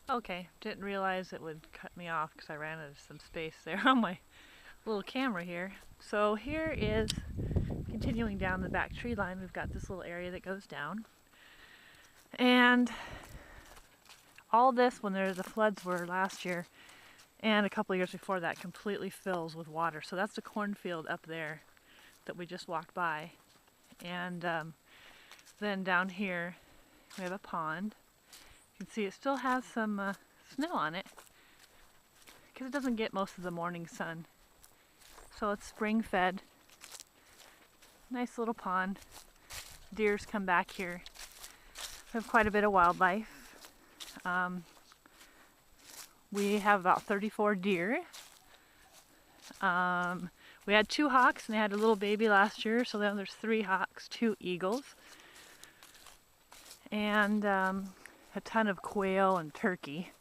Okay, didn't realize it would cut me off because I ran out of some space there on my little camera here. So here is, continuing down the back tree line, we've got this little area that goes down. And all this, when the floods were last year and a couple of years before that, completely fills with water. So that's the cornfield up there that we just walked by. And then down here we have a pond. You can see it still has some snow on it because it doesn't get most of the morning sun. So it's spring fed. Nice little pond. Deers come back here. We have quite a bit of wildlife. We have about 34 deer. We had 2 hawks and they had a little baby last year, so then there's 3 hawks, 2 eagles, and a ton of quail and turkey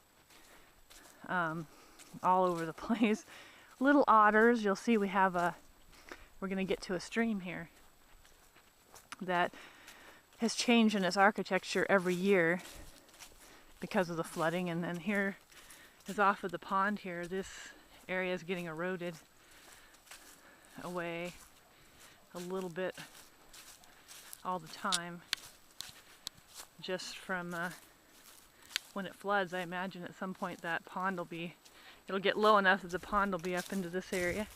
all over the place. Little otters. You'll see we have we're going to get to a stream here that has changed in its architecture every year because of the flooding. And then here is off of the pond here. This area is getting eroded away a little bit all the time, just from when it floods. I imagine at some point that pond it'll get low enough that the pond will be up into this area.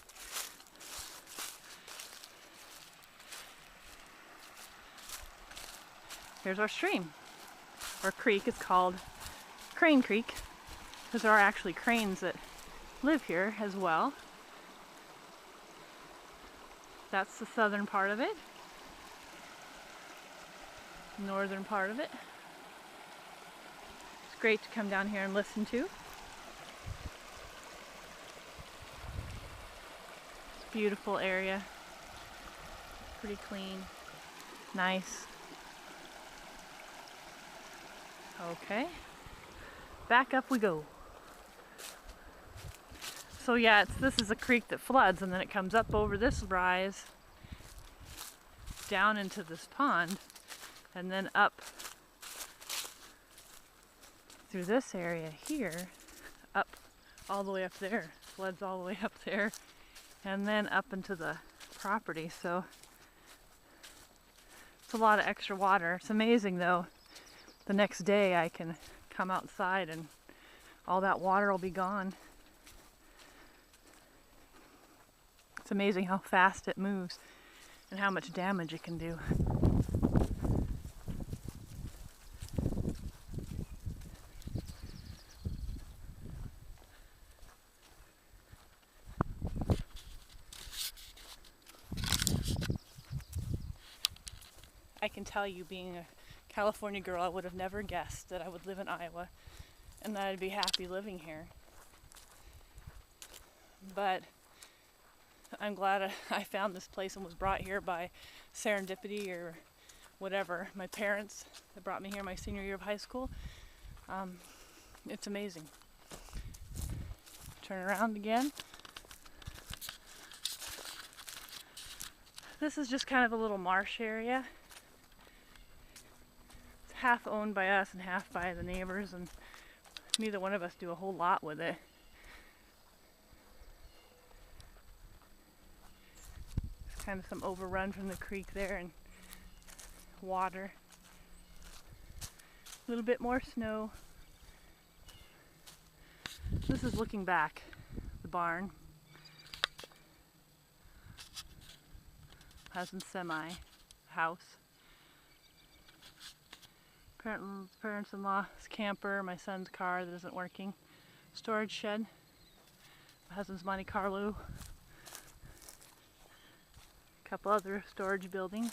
Here's our stream, or creek. It's called Crane Creek because there are actually cranes that live here as well. That's the southern part of it. Northern part of it. It's great to come down here and listen to. It's a beautiful area. Pretty clean. Nice. Okay. Back up we go. So yeah, this is a creek that floods and then it comes up over this rise down into this pond and then up through this area here, up all the way up there, floods all the way up there, and then up into the property. So it's a lot of extra water. It's amazing though, the next day I can come outside and all that water will be gone. It's amazing how fast it moves and how much damage it can do. I can tell you, being a California girl, I would have never guessed that I would live in Iowa and that I'd be happy living here. But I'm glad I found this place and was brought here by serendipity or whatever. My parents that brought me here my senior year of high school. It's amazing. Turn around again. This is just kind of a little marsh area. It's half owned by us and half by the neighbors, and neither one of us do a whole lot with it. There's kind of some overrun from the creek there and water. A little bit more snow. This is looking back, the barn. Husband's semi house. Parents-in-law's camper, my son's car that isn't working. Storage shed. My husband's Monte Carlo. A couple other storage buildings.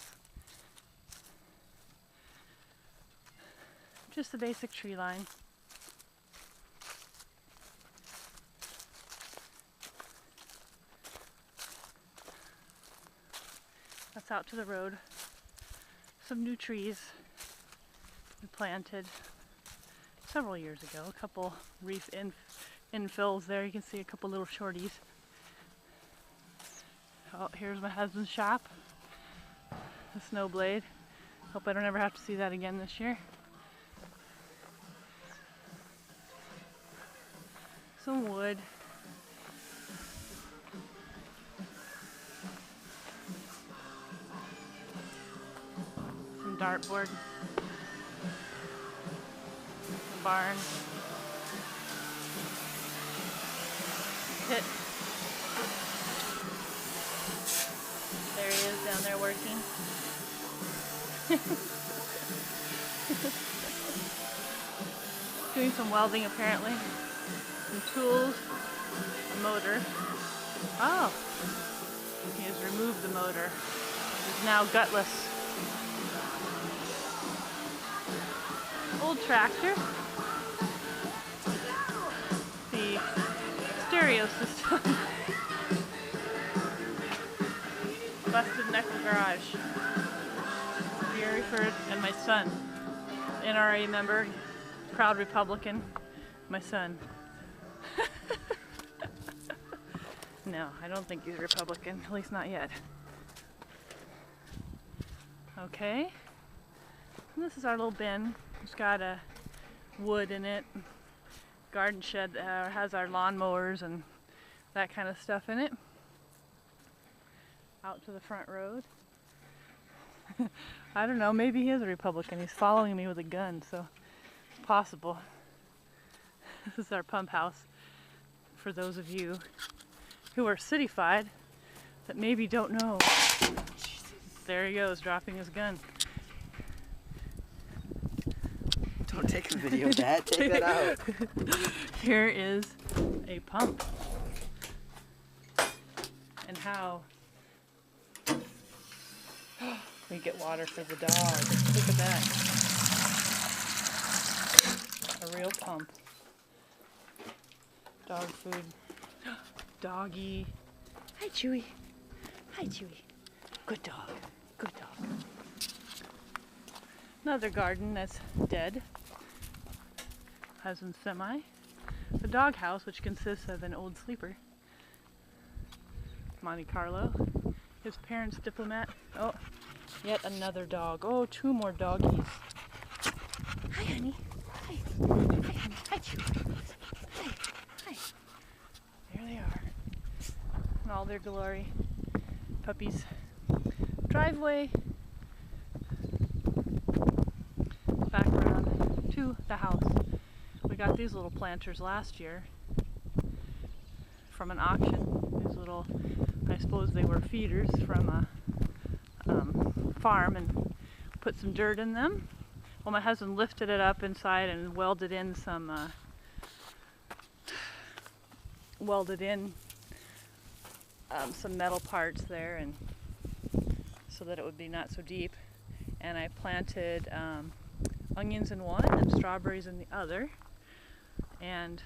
Just the basic tree line. That's out to the road. Some new trees we planted several years ago. A couple reef infills there. You can see a couple little shorties. Oh, here's my husband's shop. The snow blade. Hope I don't ever have to see that again this year. some wood. Some dartboard. A barn. Pit. There he is down there working. Doing some welding apparently. Some tools. A motor. Oh! He has removed the motor. It's now gutless. Old tractor. The stereo system. Busted Nickel Garage. Gary Ford and my son. NRA member, proud Republican, my son. No, I don't think he's Republican, at least not yet. Okay, and this is our little bin. It's got a wood in it, garden shed that has our lawnmowers and that kind of stuff in it. Out to the front road. I don't know, maybe he is a Republican. He's following me with a gun, so it's possible. This is our pump house. For those of you who are city-fied that maybe don't know. There he goes, dropping his gun. Don't take a video of that. Take that out. Here is a pump. And how we get water for the dog. Look at that. A real pump. Dog food. Doggy. Hi, Chewy. Hi, Chewy. Good dog. Good dog. Another garden that's dead. Husband's semi. The dog house, which consists of an old sleeper. Monte Carlo. His parents' diplomat. Oh, yet another dog. Oh, two more doggies. Hi, honey. Hi. Hi, honey. Hi, Chewy. Hi. Hi. There they are. In all their glory. Puppies. Driveway. Back around to the house. We got these little planters last year from an auction. These little, I suppose they were feeders from a farm, and put some dirt in them. Well, my husband lifted it up inside and welded in some metal parts there, and so that it would be not so deep. And I planted onions in one and strawberries in the other. And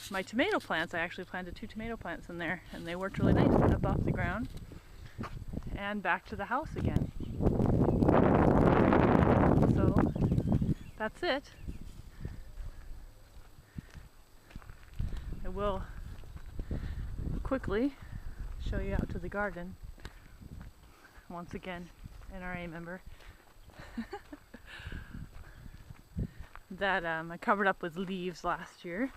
my tomato plants, I actually planted 2 tomato plants in there, and they worked really nice, up off the ground and back to the house again. So that's it. I will quickly show you out to the garden. Once again, NRA member. That I covered up with leaves last year.